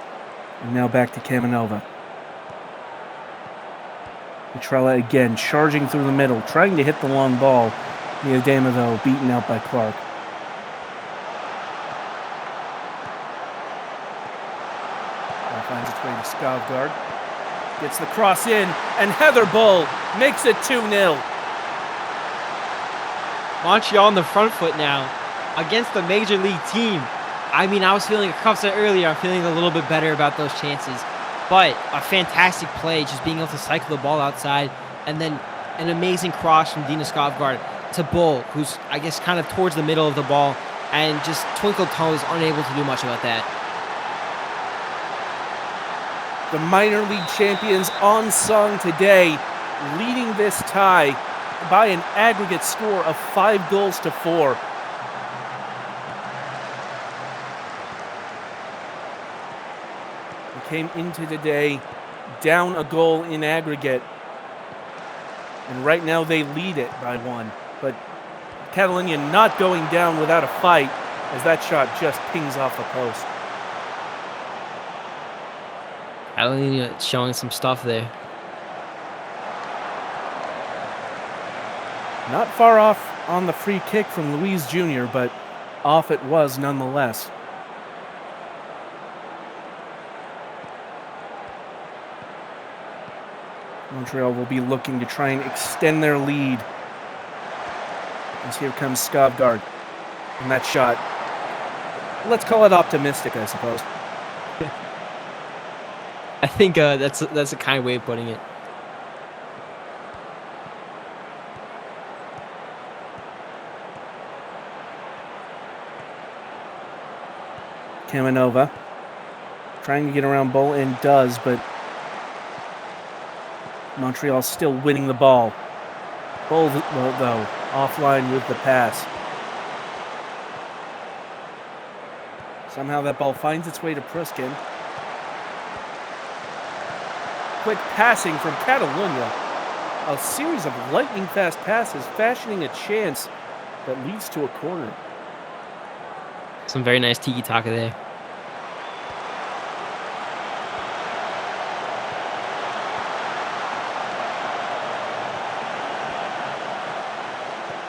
and now back to Camanova. Petrella again, charging through the middle, trying to hit the long ball. Miedema, though, beaten out by Clark. Ball finds its way to Skovgaard. Gets the cross in, and Heather Bull makes it 2-0. Montreal on the front foot now against the major league team. I mean, I was feeling, like Cuff said earlier, I'm feeling a little bit better about those chances. But a fantastic play, just being able to cycle the ball outside, and then an amazing cross from Dina Skovgaard to Bull, who's, I guess, kind of towards the middle of the ball, and just twinkle toes, unable to do much about that. The minor league champions on song today, leading this tie by an aggregate score of 5-4. They came into today down a goal in aggregate, and right now they lead it by 1. But Catalunya not going down without a fight, as that shot just pings off the post. Catalunya showing some stuff there. Not far off on the free kick from Luis Jr., but off it was nonetheless. Montreal will be looking to try and extend their lead. As here comes Skovgaard. And that shot, let's call it optimistic, I suppose. I think that's a kind way of putting it. Camanova trying to get around Bull, and does, but Montreal still winning the ball. Bull, though, offline with the pass. Somehow that ball finds its way to Pruskin. Quick passing from Catalunya. A series of lightning-fast passes, fashioning a chance that leads to a corner. Some very nice tiki-taka there.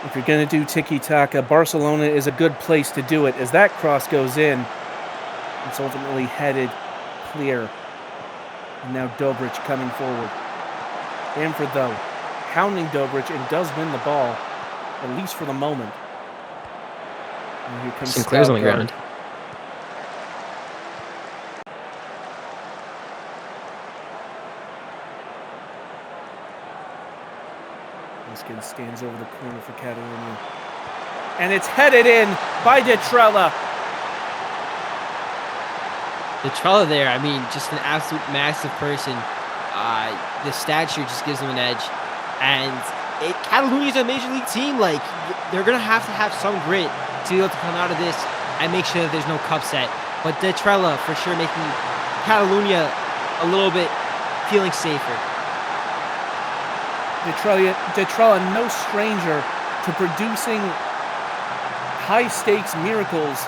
If you're going to do tiki-taka, Barcelona is a good place to do it. As that cross goes in, it's ultimately headed clear. And now Dobrich coming forward. Bamford, though, hounding Dobrich, and does win the ball, at least for the moment. And here comes Sinclair's on the ground. Pruskin stands over the corner for Catalunya. And it's headed in by Detrella. Detrella there, I mean, just an absolute massive person. The stature just gives him an edge. And Catalunya's a major league team. Like, they're going to have some grit to be able to come out of this and make sure that there's no cup set. But Detrella, for sure, making Catalunya a little bit feeling safer. Detrella, no stranger to producing high-stakes miracles.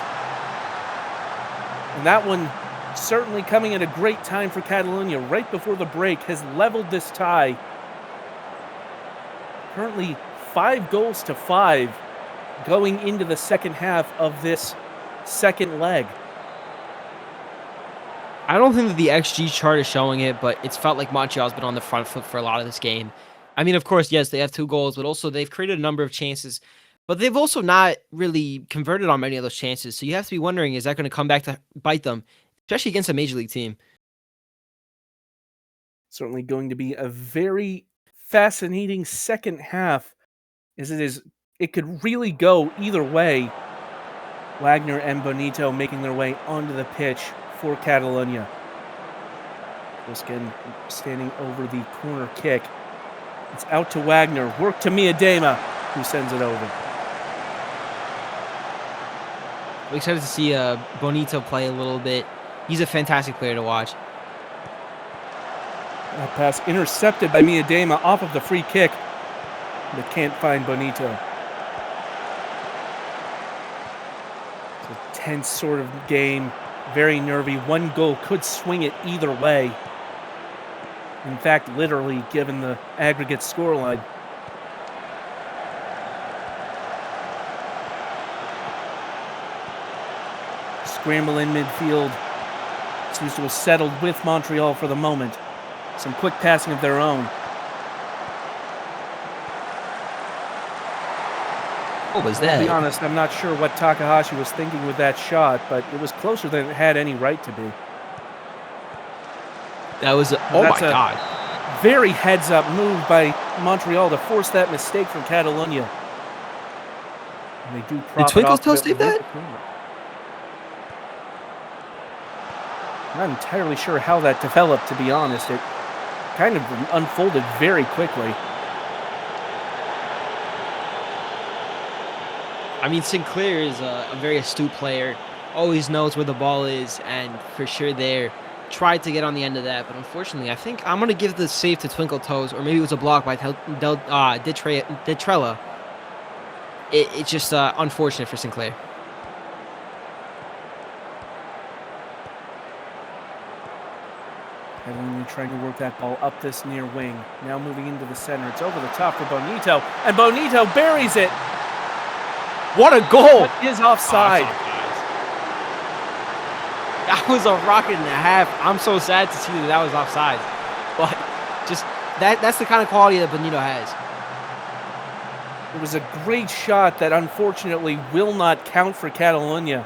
And that one certainly coming at a great time for Catalunya right before the break, has leveled this tie. Currently 5-5 going into the second half of this second leg. I don't think that the XG chart is showing it, but it's felt like Montreal's been on the front foot for a lot of this game. I mean, of course, yes, they have 2 goals, but also they've created a number of chances. But they've also not really converted on many of those chances. So you have to be wondering, is that going to come back to bite them, especially against a major league team? Certainly going to be a very fascinating second half, as it could really go either way. Wagner and Bonito making their way onto the pitch for Catalunya. Pruskin standing over the corner kick. It's out to Wagner, work to Miedema, who sends it over. I'm excited to see Bonito play a little bit. He's a fantastic player to watch. That pass intercepted by Miedema off of the free kick, but can't find Bonito. tense sort of game, very nervy. One goal could swing it either way. In fact, literally, given the aggregate scoreline. Scramble in midfield. Seems to have settled with Montreal for the moment. Some quick passing of their own. What was that? To be honest, I'm not sure what Takahashi was thinking with that shot, but it was closer than it had any right to be. That was oh my God. Very heads-up move by Montreal to force that mistake from Catalonia. And they do profit. Did Twinkle's Toe save that? Not entirely sure how that developed, to be honest. It kind of unfolded very quickly. I mean, Sinclair is a very astute player, always knows where the ball is, and for sure there tried to get on the end of that. But unfortunately, I think I'm going to give the save to Twinkle Toes, or maybe it was a block by Detrella. It's just unfortunate for Sinclair. Catalunya trying to work that ball up this near wing. Now moving into the center. It's over the top for Bonito, and Bonito buries it. What a goal! What is offside? That was a rocket and a half. I'm so sad to see that was offside. But just that's the kind of quality that Bonito has. It was a great shot that unfortunately will not count for Catalunya.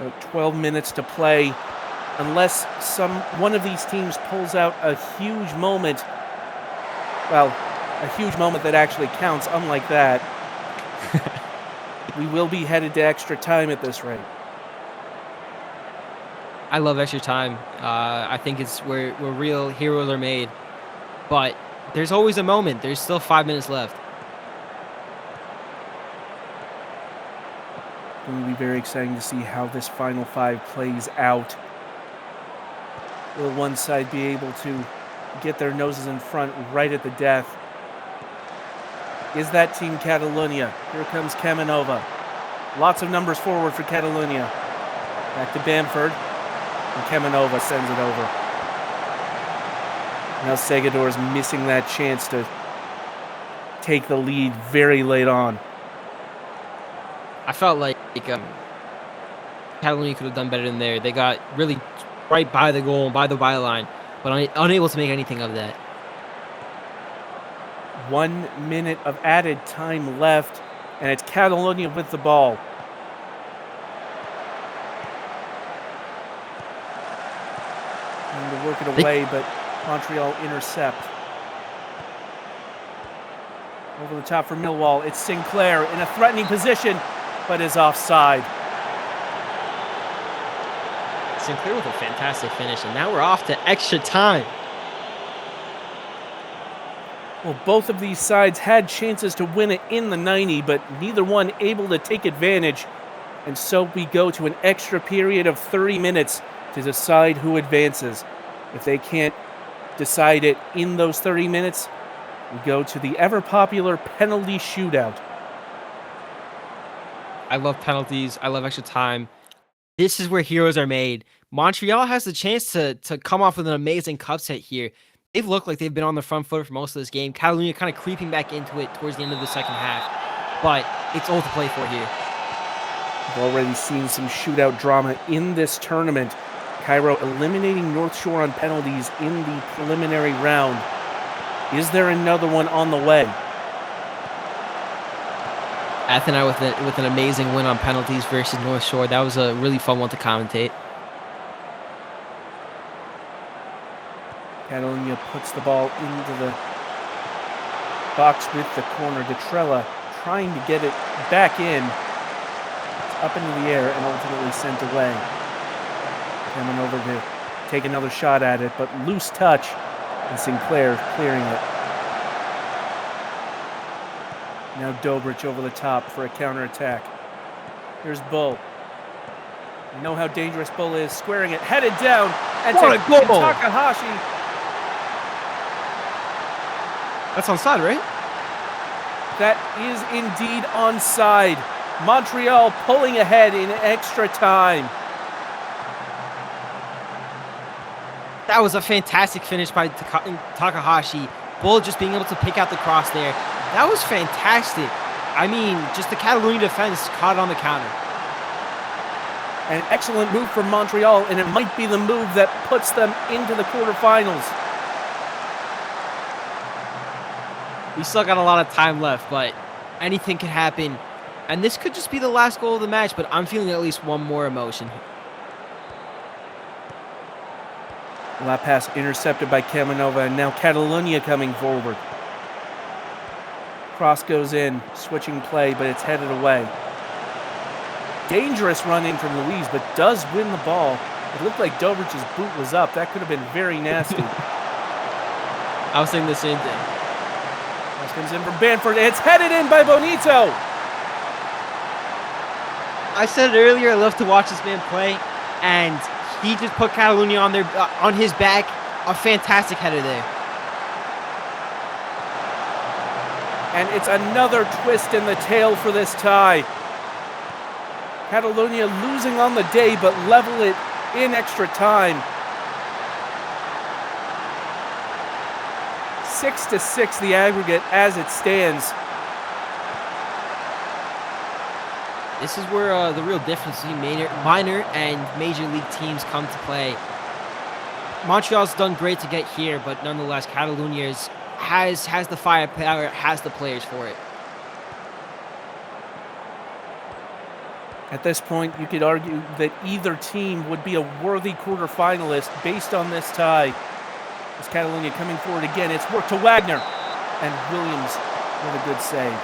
About 12 minutes to play. Unless one of these teams pulls out a huge moment, well, a huge moment that actually counts, unlike that, we will be headed to extra time at this rate. I love extra time. I think it's where real heroes are made. But there's always a moment. There's still 5 minutes left. It will be very exciting to see how this final five plays out. Will one side be able to get their noses in front right at the death? Is that Team Catalunya? Here comes Kamenova. Lots of numbers forward for Catalunya. Back to Bamford. And Kamenova sends it over. Now Segador is missing that chance to take the lead very late on. I felt like Catalunya could have done better than there. They got really right by the goal, by the byline, but unable to make anything of that. 1 minute of added time left, and it's Catalunya with the ball. Trying to work it away, but Montreal intercept. Over the top for Millwall, it's Sinclair in a threatening position, but is offside. Sinclair with a fantastic finish, and now we're off to extra time. Well, both of these sides had chances to win it in the 90, but neither one able to take advantage. And so we go to an extra period of 30 minutes to decide who advances. If they can't decide it in those 30 minutes, we go to the ever-popular penalty shootout. I love penalties. I love extra time. This is where heroes are made. Montreal has the chance to come off with an amazing cup set here. They've looked like they've been on the front foot for most of this game. Catalunya kind of creeping back into it towards the end of the second half. But it's all to play for here. We've already seen some shootout drama in this tournament. Cairo eliminating North Shore on penalties in the preliminary round. Is there another one on the way? Athena with an amazing win on penalties versus North Shore. That was a really fun one to commentate. Catalunya puts the ball into the box with the corner. Detrella trying to get it back in. It's up into the air and ultimately sent away. Coming over to take another shot at it, but loose touch, and Sinclair clearing it. Now Dobrich over the top for a counterattack. Here's Bull. You know how dangerous Bull is. Squaring it, headed down, and what a goal! Takahashi That's onside, right? That is indeed onside. Montreal pulling ahead in extra time. That was a fantastic finish by Takahashi. Bull just being able to pick out the cross there. That was fantastic. I mean, just the Catalonia defense caught on the counter. An excellent move from Montreal, and it might be the move that puts them into the quarterfinals. We still got a lot of time left, but anything could happen. And this could just be the last goal of the match, but I'm feeling at least one more emotion. That pass intercepted by Kamanova, and now Catalonia coming forward. Cross goes in, switching play, but it's headed away. Dangerous run in from Luiz, but does win the ball. It looked like Dobric's boot was up. That could have been very nasty. I was thinking the same thing. Pass comes in from Banford. It's headed in by Bonito. I said it earlier, I love to watch this man play, and he just put Catalonia on his back. A fantastic header there. And it's another twist in the tail for this tie. Catalonia losing on the day, but level it in extra time. 6-6 the aggregate as it stands. This is where the real difference between minor and major league teams come to play. Montreal's done great to get here, but nonetheless, Catalonia has the firepower, has the players for it. At this point, you could argue that either team would be a worthy quarterfinalist based on this tie. As Catalonia coming forward again, it's work to Wagner, and Williams with a good save.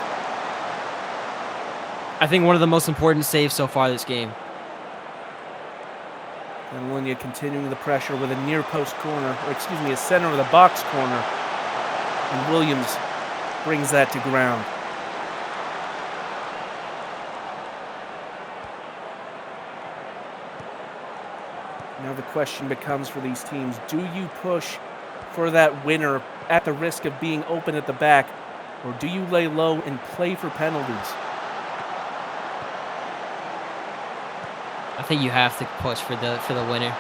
I think one of the most important saves so far this game. Catalonia continuing the pressure with a near post corner, or excuse me, a center of the box corner. And Williams brings that to ground. Now the question becomes for these teams, do you push for that winner at the risk of being open at the back, or do you lay low and play for penalties? I think you have to push for the winner.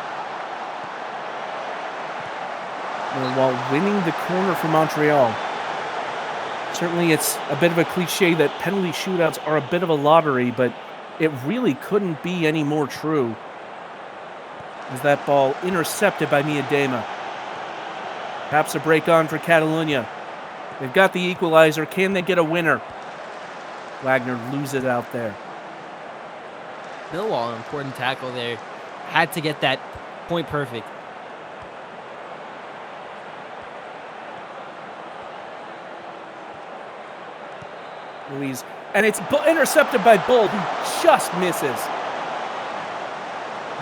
While winning the corner for Montreal. Certainly it's a bit of a cliche that penalty shootouts are a bit of a lottery, but it really couldn't be any more true. As that ball intercepted by Miedema. Perhaps a break on for Catalonia. They've got the equalizer. Can they get a winner? Wagner loses out there. Millwall, an important tackle there. Had to get that point perfect. Luiz. And it's intercepted by Bull, who just misses.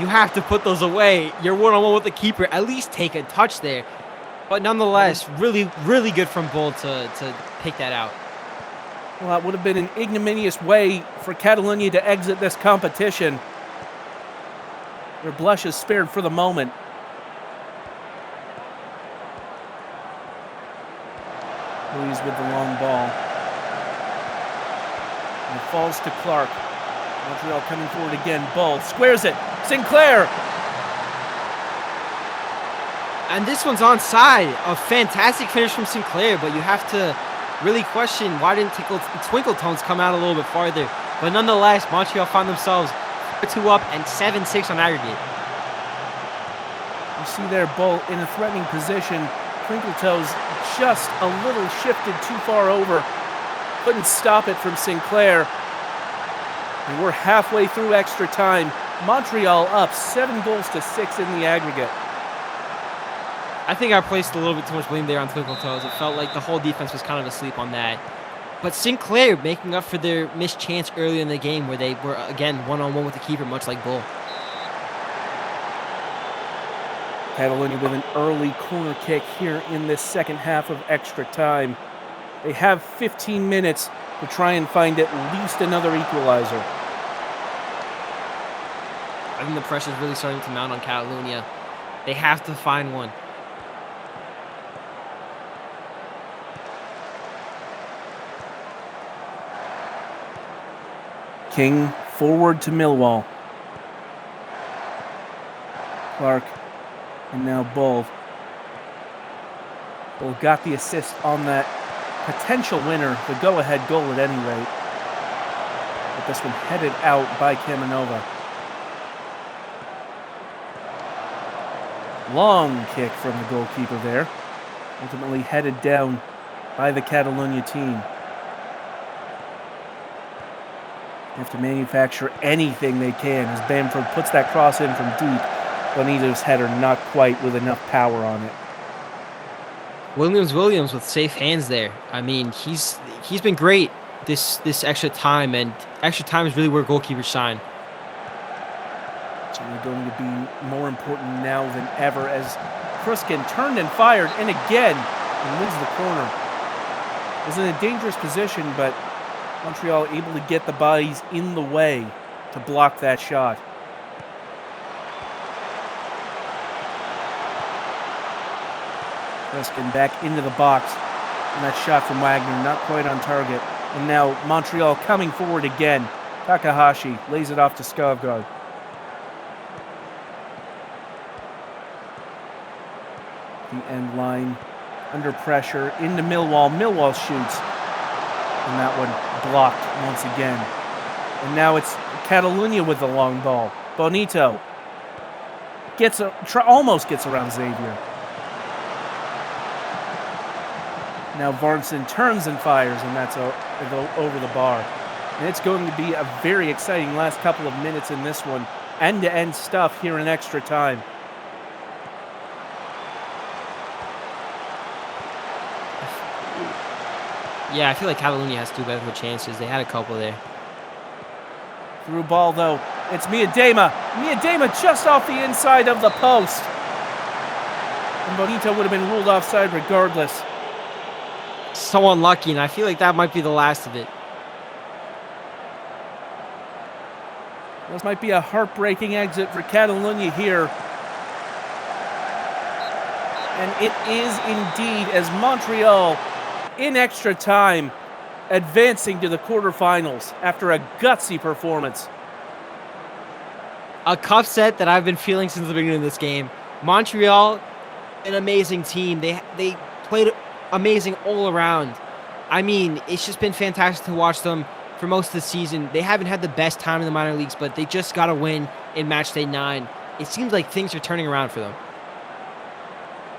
You have to put those away. You're one-on-one with the keeper. At least take a touch there. But nonetheless, really, really good from Bull to pick that out. Well, that would have been an ignominious way for Catalonia to exit this competition. Their blush is spared for the moment. Luiz with the long ball. And it falls to Clark. Montreal coming forward again. Bull squares it. Sinclair. And this one's onside. A fantastic finish from Sinclair, but you have to really question why didn't Twinkle Tones come out a little bit farther. But nonetheless, Montreal found themselves 2 up and 7-6 on aggregate. You see there, Bull in a threatening position. Twinkle Toes just a little shifted too far over. Couldn't stop it from Sinclair. And we're halfway through extra time. Montreal up 7-6 in the aggregate. I think I placed a little bit too much blame there on Twinkle Toes. It felt like the whole defense was kind of asleep on that. But Sinclair making up for their missed chance earlier in the game where they were, again, one-on-one with the keeper, much like Bull. Catalonia with an early corner kick here in this second half of extra time. They have 15 minutes to try and find at least another equalizer. I think the pressure is really starting to mount on Catalonia. They have to find one. King forward to Millwall. Clark, and now Bull. Bull got the assist on that potential winner, the go-ahead goal at any rate. But this one headed out by Kamenova. Long kick from the goalkeeper there. Ultimately headed down by the Catalunya team. They have to manufacture anything they can as Bamford puts that cross in from deep. Bonito's header not quite with enough power on it. Williams with safe hands there. I mean, he's been great this extra time, and extra time is really where goalkeepers shine. Certainly going to be more important now than ever as Kruskin turned and fired, and again, and wins the corner. Was in a dangerous position, but Montreal able to get the bodies in the way to block that shot. Kruskin back into the box, and that shot from Wagner not quite on target. And now Montreal coming forward again. Takahashi lays it off to Skovgaard. The end line, under pressure, into Millwall. Millwall shoots, and that one blocked once again. And now it's Catalunya with the long ball. Bonito almost gets around Xavier. Now Varnson turns and fires, and that's over the bar. And it's going to be a very exciting last couple of minutes in this one. End-to-end stuff here in extra time. Yeah, I feel like Catalunya has two better chances. They had a couple there. Through ball, though. It's Miedema. Miedema just off the inside of the post. And Bonito would have been ruled offside regardless. So unlucky, and I feel like that might be the last of it. This might be a heartbreaking exit for Catalunya here. And it is indeed, as Montreal, in extra time, advancing to the quarterfinals after a gutsy performance. A cup set that I've been feeling since the beginning of this game. Montreal, an amazing team. They played amazing all around. I mean, it's just been fantastic to watch them for most of the season. They haven't had the best time in the minor leagues, but they just got a win in match day 9. It seems like things are turning around for them.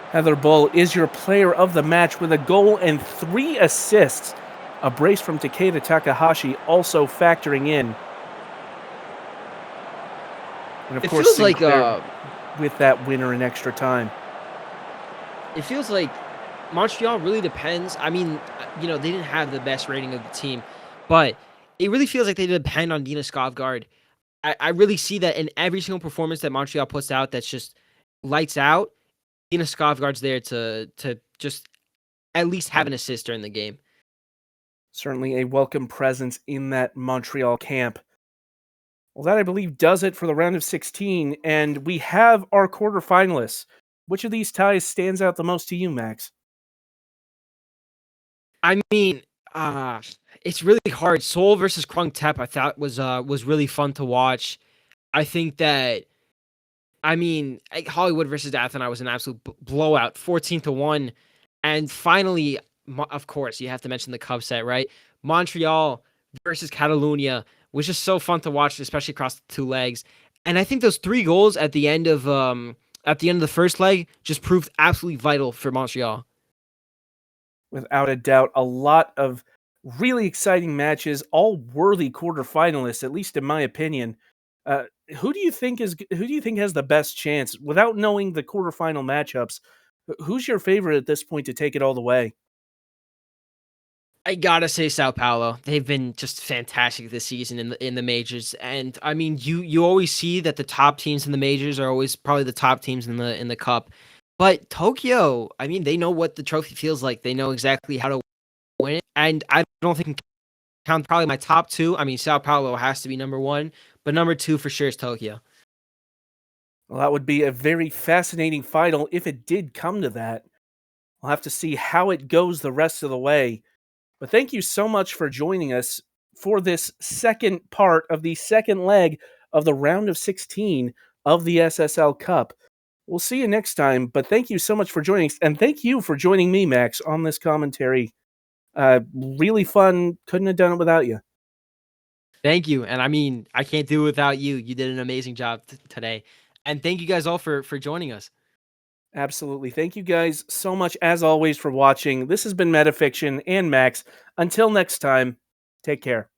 Heather Bull is your player of the match with a goal and 3 assists. A brace from Takeda Takahashi also factoring in. And of course, feels Sinclair with that winner in extra time. It feels like Montreal really depends. I mean, they didn't have the best rating of the team, but it really feels like they depend on Dina Skovgaard. I really see that in every single performance that Montreal puts out that's just lights out. Dina Skovgaard's there to just at least have an assist during the game. Certainly a welcome presence in that Montreal camp. Well, that, I believe, does it for the round of 16, and we have our quarterfinalists. Which of these ties stands out the most to you, Max? I mean, it's really hard. Seoul versus Krung Tep, I thought was really fun to watch. I think that, Hollywood versus Athens was an absolute blowout, 14-1. And finally, of course, you have to mention the Cub set, right? Montreal versus Catalunya was just so fun to watch, especially across the 2 legs. And I think those 3 goals at the end of the first leg just proved absolutely vital for Montreal. Without a doubt, a lot of really exciting matches, all worthy quarterfinalists, at least in my opinion. Who do you think has the best chance? Without knowing the quarterfinal matchups, who's your favorite at this point to take it all the way? I gotta say Sao Paulo. They've been just fantastic this season in the majors, and I mean, you always see that the top teams in the majors are always probably the top teams in the cup. But Tokyo, I mean, they know what the trophy feels like. They know exactly how to win it, and I don't think I can count probably my top 2. I mean, Sao Paulo has to be number 1, but number 2 for sure is Tokyo. Well, that would be a very fascinating final if it did come to that. We'll have to see how it goes the rest of the way. But thank you so much for joining us for this second part of the second leg of the round of 16 of the SSL Cup. We'll see you next time, but thank you so much for joining us, and thank you for joining me, Max, on this commentary. Really fun. Couldn't have done it without you. Thank you. And I mean, I can't do it without you. You did an amazing job today. And thank you guys all for joining us. Absolutely. Thank you guys so much, as always, for watching. This has been Metafiction and Max. Until next time, take care.